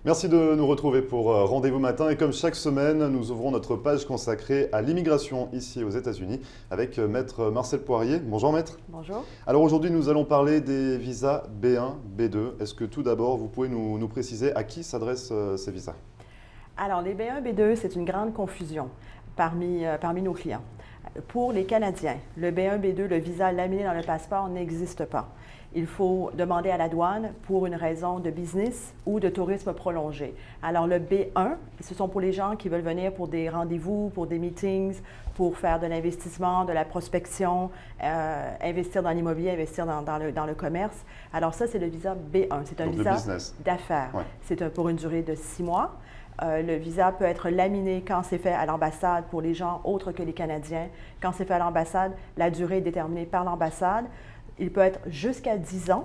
Merci de nous retrouver pour Rendez-vous Matin. Et comme chaque semaine, nous ouvrons notre page consacrée à l'immigration ici aux États-Unis avec Maître Marcel Poirier. Bonjour Maître. Bonjour. Alors aujourd'hui, nous allons parler des visas B1, B2. Est-ce que tout d'abord, vous pouvez nous préciser à qui s'adressent ces visas? Alors, les B1, B2, c'est une grande confusion parmi nos clients. Pour les Canadiens, le B1, B2, le visa laminé dans le passeport n'existe pas. Il faut demander à la douane pour une raison de business ou de tourisme prolongé. Alors, le B1, ce sont pour les gens qui veulent venir pour des rendez-vous, pour des meetings, pour faire de l'investissement, de la prospection, investir dans l'immobilier, investir dans le commerce. Alors ça, c'est le visa B1. C'est un visa d'affaires. Ouais. C'est pour une durée de 6 mois. Le visa peut être laminé quand c'est fait à l'ambassade pour les gens autres que les Canadiens. Quand c'est fait à l'ambassade, la durée est déterminée par l'ambassade. Il peut être jusqu'à 10 ans,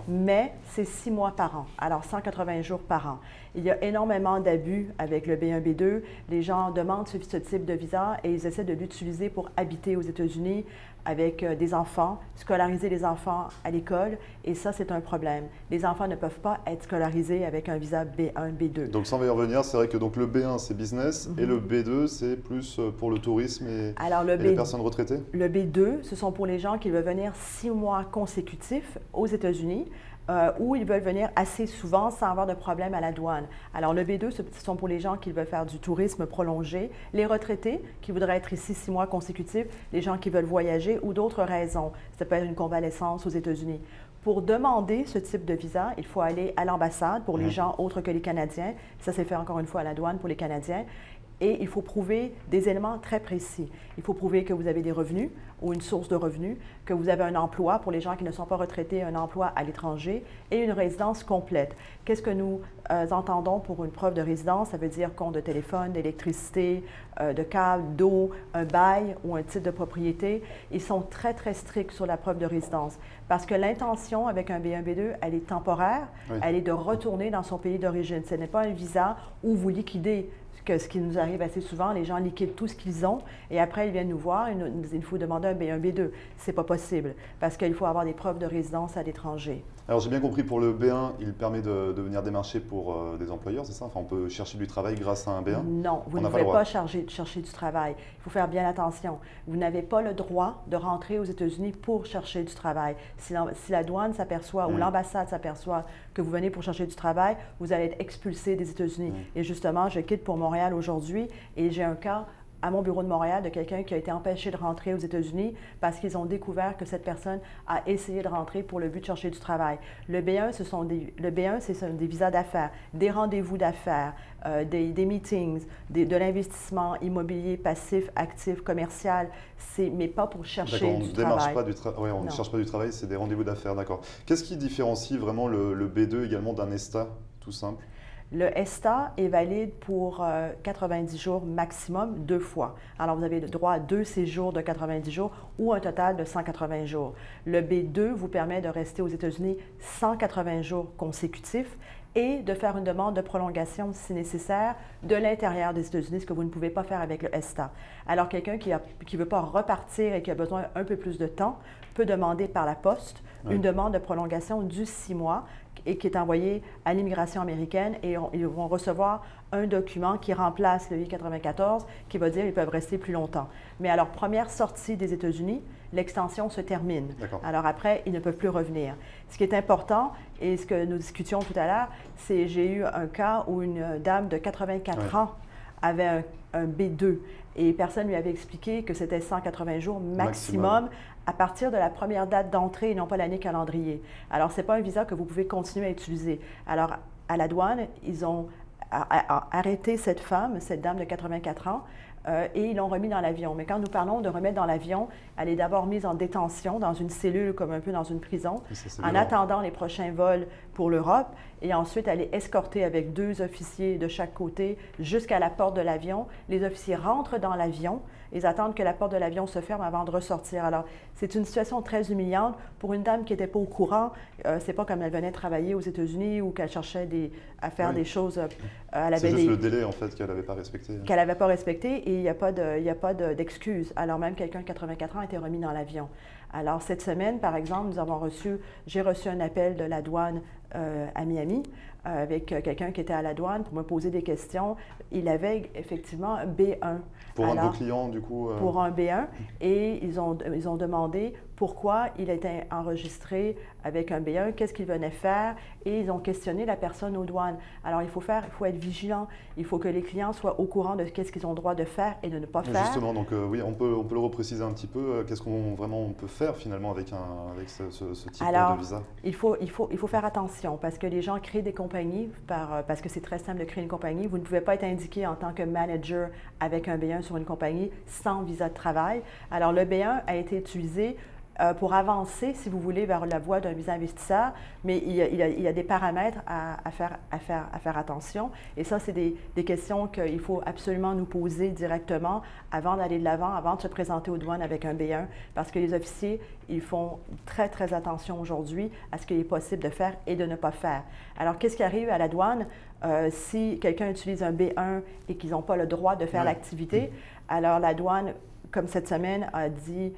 mais c'est 6 mois par an, alors 180 jours par an. Il y a énormément d'abus avec le B1, B2. Les gens demandent ce type de visa et ils essaient de l'utiliser pour habiter aux États-Unis avec des enfants, scolariser les enfants à l'école, et ça, c'est un problème. Les enfants ne peuvent pas être scolarisés avec un visa B1, B2. Donc, sans y revenir, c'est vrai que donc, le B1, c'est business, et le B2, c'est plus pour le tourisme et les personnes retraitées? Le B2, ce sont pour les gens qui veulent venir 6 mois consécutifs aux États-Unis, où ils veulent venir assez souvent sans avoir de problème à la douane. Alors, le B2, ce sont pour les gens qui veulent faire du tourisme prolongé, les retraités qui voudraient être ici 6 mois consécutifs, les gens qui veulent voyager ou d'autres raisons. Ça peut être une convalescence aux États-Unis. Pour demander ce type de visa, il faut aller à l'ambassade pour les gens autres que les Canadiens. Ça, c'est fait encore une fois à la douane pour les Canadiens. Et il faut prouver des éléments très précis. Il faut prouver que vous avez des revenus ou une source de revenus, que vous avez un emploi pour les gens qui ne sont pas retraités, un emploi à l'étranger et une résidence complète. Qu'est-ce que nous entendons pour une preuve de résidence? Ça veut dire compte de téléphone, d'électricité, de câble, d'eau, un bail ou un titre de propriété. Ils sont très, très stricts sur la preuve de résidence parce que l'intention avec un B1, B2, elle est temporaire, elle est de retourner dans son pays d'origine. Ce n'est pas un visa où vous liquidez. Ce qui nous arrive assez souvent, les gens liquident tout ce qu'ils ont et après ils viennent nous voir et nous disent il faut demander un B1, B2. Ce n'est pas possible parce qu'il faut avoir des preuves de résidence à l'étranger. Alors j'ai bien compris, pour le B1, il permet de venir démarcher pour des employeurs, c'est ça? Enfin, on peut chercher du travail grâce à un B1? Non, vous ne pouvez pas chercher du travail. Il faut faire bien attention. Vous n'avez pas le droit de rentrer aux États-Unis pour chercher du travail. Si la douane s'aperçoit ou l'ambassade s'aperçoit que vous venez pour chercher du travail, vous allez être expulsé des États-Unis. Et justement, je quitte pour Montréal aujourd'hui et j'ai un cas à mon bureau de Montréal de quelqu'un qui a été empêché de rentrer aux États-Unis parce qu'ils ont découvert que cette personne a essayé de rentrer pour le but de chercher du travail. Le B1, le B1, c'est des visas d'affaires, des rendez-vous d'affaires, des meetings, de l'investissement immobilier, passif, actif, commercial, mais pas pour chercher du travail. On ne cherche pas du travail, c'est des rendez-vous d'affaires, d'accord. Qu'est-ce qui différencie vraiment le B2 également d'un ESTA, tout simple? Le ESTA est valide pour 90 jours maximum 2 fois. Alors, vous avez le droit à 2 séjours de 90 jours ou un total de 180 jours. Le B2 vous permet de rester aux États-Unis 180 jours consécutifs et de faire une demande de prolongation si nécessaire de l'intérieur des États-Unis, ce que vous ne pouvez pas faire avec le ESTA. Alors, quelqu'un qui ne veut pas repartir et qui a besoin un peu plus de temps peut demander par la poste une demande de prolongation du 6 mois et qui est envoyé à l'immigration américaine et ils vont recevoir un document qui remplace le I-94 qui va dire qu'ils peuvent rester plus longtemps. Mais à leur première sortie des États-Unis, l'extension se termine. Alors après, ils ne peuvent plus revenir. Ce qui est important, et ce que nous discutions tout à l'heure, c'est j'ai eu un cas où une dame de 84 ans avait un B2 et personne lui avait expliqué que c'était 180 jours maximum à partir de la première date d'entrée et non pas l'année calendrier. Alors, ce n'est pas un visa que vous pouvez continuer à utiliser. Alors, à la douane, ils ont arrêté cette femme, cette dame de 84 ans, et ils l'ont remis dans l'avion. Mais quand nous parlons de remettre dans l'avion, elle est d'abord mise en détention dans une cellule comme un peu dans une prison, en attendant les prochains vols pour l'Europe. Et ensuite, elle est escortée avec 2 officiers de chaque côté jusqu'à la porte de l'avion. Les officiers rentrent dans l'avion. Ils attendent que la porte de l'avion se ferme avant de ressortir. Alors, c'est une situation très humiliante pour une dame qui n'était pas au courant. C'est pas comme elle venait travailler aux États-Unis ou qu'elle cherchait à faire des choses. C'est juste le délai, en fait, qu'elle n'avait pas respecté. Qu'elle n'avait pas respecté et il n'y a pas d'excuse. Alors, même quelqu'un de 84 ans a été remis dans l'avion. Alors, cette semaine, par exemple, j'ai reçu un appel de la douane à Miami avec quelqu'un qui était à la douane pour me poser des questions. Il avait effectivement un B1. Pour un de vos clients, du coup? Pour un B1. Et ils ont demandé pourquoi il était enregistré avec un B1, qu'est-ce qu'il venait faire, et ils ont questionné la personne aux douanes. Alors, il faut être vigilant. Il faut que les clients soient au courant de qu'est-ce qu'ils ont le droit de faire et de ne pas faire. Justement, donc oui, on peut le repréciser un petit peu. Qu'est-ce qu'on peut faire finalement avec ce type de visa? Il faut faire attention parce que les gens créent des compagnies parce que c'est très simple de créer une compagnie. Vous ne pouvez pas être indiqué en tant que manager avec un B1 sur une compagnie sans visa de travail. Alors, le B1 a été utilisé pour avancer, si vous voulez, vers la voie d'un visa investisseur, mais il y a des paramètres à faire attention. Et ça, c'est des questions qu'il faut absolument nous poser directement avant d'aller de l'avant, avant de se présenter aux douanes avec un B1, parce que les officiers, ils font très, très attention aujourd'hui à ce qu'il est possible de faire et de ne pas faire. Alors, qu'est-ce qui arrive à la douane si quelqu'un utilise un B1 et qu'ils n'ont pas le droit de faire l'activité? Alors, la douane, comme cette semaine, a dit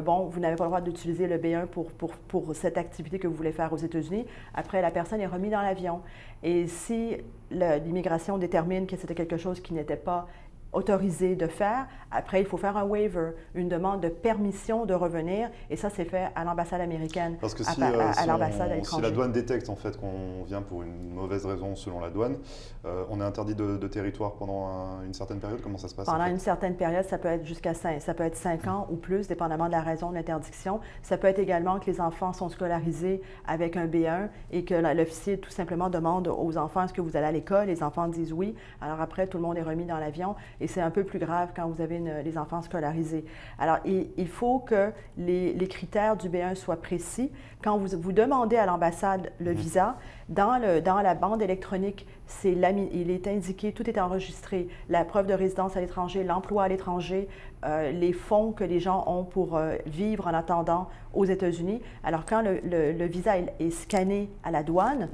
bon, vous n'avez pas le droit d'utiliser le B1 pour cette activité que vous voulez faire aux États-Unis. Après, la personne est remise dans l'avion. Et si l'immigration détermine que c'était quelque chose qui n'était pas autorisé de faire, après, il faut faire un waiver, une demande de permission de revenir, et ça, c'est fait à l'ambassade américaine, parce que à l'ambassade à l'étranger. Si la douane détecte en fait qu'on vient pour une mauvaise raison selon la douane, on est interdit de territoire pendant une certaine période. Comment ça se passe? Pendant une certaine période, ça peut être jusqu'à 5 ans ou plus, dépendamment de la raison de l'interdiction. Ça peut être également que les enfants sont scolarisés avec un B1 et que l'officier tout simplement demande aux enfants, est-ce que vous allez à l'école? Les enfants disent oui. Alors après, tout le monde est remis dans l'avion. Et c'est un peu plus grave quand vous avez les enfants scolarisés. Alors, il faut que les critères du B1 soient précis. Quand vous demandez à l'ambassade le visa, dans la bande électronique, il est indiqué, tout est enregistré, la preuve de résidence à l'étranger, l'emploi à l'étranger, les fonds que les gens ont pour vivre en attendant aux États-Unis. Alors, quand le visa est scanné à la douane,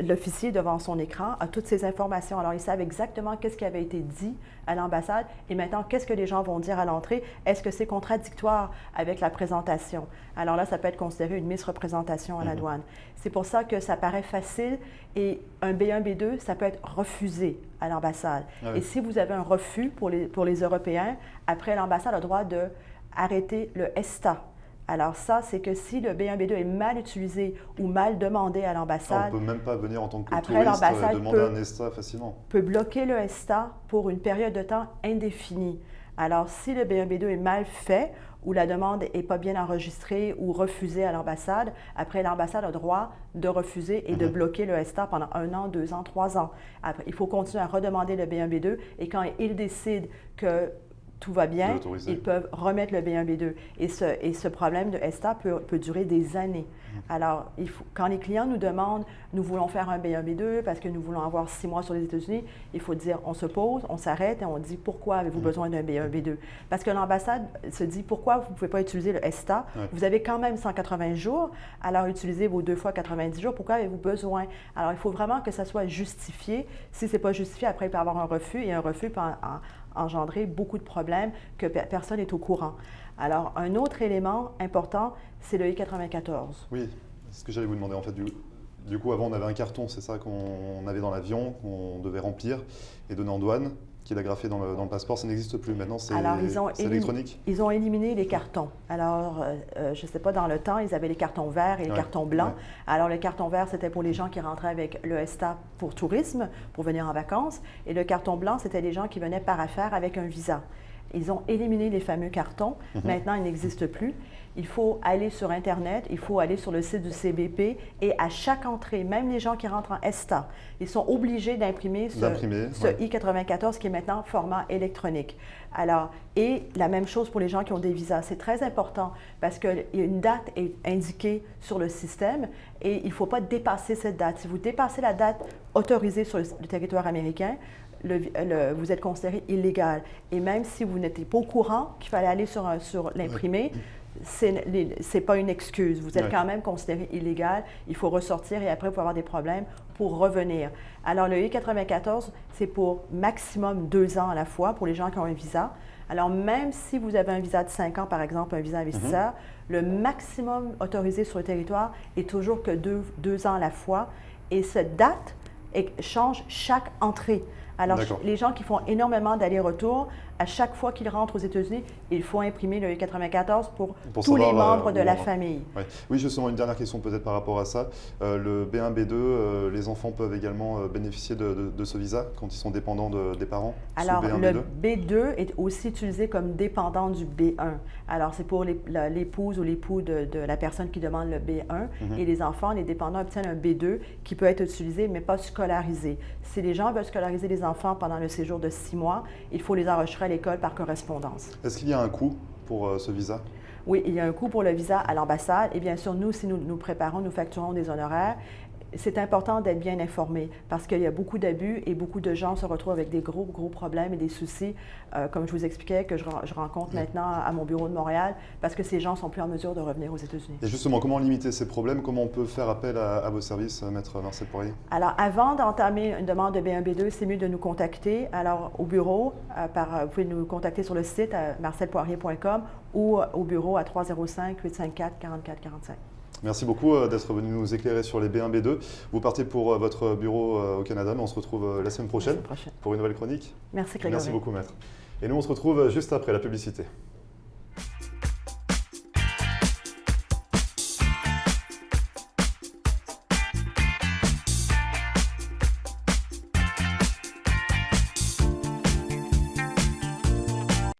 l'officier devant son écran a toutes ces informations. Alors, ils savent exactement qu'est-ce qui avait été dit à l'ambassade et maintenant, qu'est-ce que les gens vont dire à l'entrée? Est-ce que c'est contradictoire avec la présentation? Alors là, ça peut être considéré une misreprésentation à la douane. C'est pour ça que ça paraît facile et un B1, B2, ça peut être refusé à l'ambassade. Et si vous avez un refus pour les Européens, après, l'ambassade a le droit d'arrêter le ESTA. Alors ça, c'est que si le B1, B2 est mal utilisé ou mal demandé à l'ambassade... On ne peut même pas venir en tant que touriste demander un ESTA facilement. Peut bloquer le ESTA pour une période de temps indéfinie. Alors, si le B1, B2 est mal fait ou la demande n'est pas bien enregistrée ou refusée à l'ambassade, après, l'ambassade a le droit de refuser et de bloquer le ESTA pendant 1 an, 2 ans, 3 ans. Après, il faut continuer à redemander le B1, B2 et quand ils décident que tout va bien, ils peuvent remettre le B1, B2. Et ce problème de ESTA peut durer des années. Alors, quand les clients nous demandent, nous voulons faire un B1, B2 parce que nous voulons avoir 6 mois sur les États-Unis, il faut dire, on se pose, on s'arrête et on dit, pourquoi avez-vous besoin d'un B1, B2? Parce que l'ambassade se dit, pourquoi vous ne pouvez pas utiliser le ESTA? Vous avez quand même 180 jours, alors utilisez vos 2 fois 90 jours, pourquoi avez-vous besoin? Alors, il faut vraiment que ça soit justifié. Si ce n'est pas justifié, après, il peut y avoir un refus et un refus peut engendrer beaucoup de problèmes que personne n'est au courant. Alors, un autre élément important, c'est le I-94. Oui, c'est ce que j'allais vous demander. En fait, du coup, avant, on avait un carton, c'est ça qu'on avait dans l'avion, qu'on devait remplir et donner en douane, qui est agrafé dans le passeport. Ça n'existe plus maintenant, c'est électronique. Ils ont éliminé les cartons. Alors, je ne sais pas, dans le temps, ils avaient les cartons verts et les cartons blancs. Alors, le carton vert, c'était pour les gens qui rentraient avec le ESTA pour tourisme, pour venir en vacances. Et le carton blanc, c'était les gens qui venaient par affaires avec un visa. Ils ont éliminé les fameux cartons. Maintenant, ils n'existent plus. Il faut aller sur Internet, il faut aller sur le site du CBP et à chaque entrée, même les gens qui rentrent en ESTA, ils sont obligés d'imprimer ce I-94 qui est maintenant format électronique. Alors, et la même chose pour les gens qui ont des visas. C'est très important parce qu'une date est indiquée sur le système et il ne faut pas dépasser cette date. Si vous dépassez la date autorisée sur le territoire américain, vous êtes considéré illégal. Et même si vous n'étiez pas au courant qu'il fallait aller sur l'imprimé, ce n'est pas une excuse. Vous êtes quand même considéré illégal. Il faut ressortir et après, vous pouvez avoir des problèmes pour revenir. Alors, le I-94, c'est pour maximum 2 ans à la fois pour les gens qui ont un visa. Alors, même si vous avez un visa de 5 ans, par exemple, un visa investisseur, le maximum autorisé sur le territoire est toujours que 2 ans à la fois. Et cette date change chaque entrée. Alors, les gens qui font énormément d'allers-retours, à chaque fois qu'ils rentrent aux États-Unis, il faut imprimer le I-94 pour tous les membres de la famille. Ouais. Oui, justement, une dernière question peut-être par rapport à ça. Le B1, B2, les enfants peuvent également bénéficier de ce visa quand ils sont dépendants des parents? Alors, le B2 est aussi utilisé comme dépendant du B1. Alors, c'est pour l'épouse ou l'époux de la personne qui demande le B1. Et les enfants, les dépendants obtiennent un B2 qui peut être utilisé, mais pas scolarisé. Si les gens veulent scolariser les enfants pendant le séjour de 6 mois, il faut les enregistrer à l'école par correspondance. Est-ce qu'il y a un coût pour ce visa? Oui, il y a un coût pour le visa à l'ambassade. Et bien sûr, nous, si nous préparons, nous facturons des honoraires. C'est important d'être bien informé parce qu'il y a beaucoup d'abus et beaucoup de gens se retrouvent avec des gros problèmes et des soucis, comme je vous expliquais, que je rencontre maintenant à mon bureau de Montréal parce que ces gens ne sont plus en mesure de revenir aux États-Unis. Et justement, comment limiter ces problèmes? Comment on peut faire appel à vos services, Maître Marcel Poirier? Alors, avant d'entamer une demande de B1, B2, c'est mieux de nous contacter. Alors, au bureau, vous pouvez nous contacter sur le site marcelpoirier.com ou au bureau à 305-854-4445. Merci beaucoup d'être venu nous éclairer sur les B1, B2. Vous partez pour votre bureau au Canada, mais on se retrouve la semaine prochaine pour une nouvelle chronique. Merci, Grégory. Merci beaucoup, Maître. Et nous, on se retrouve juste après la publicité.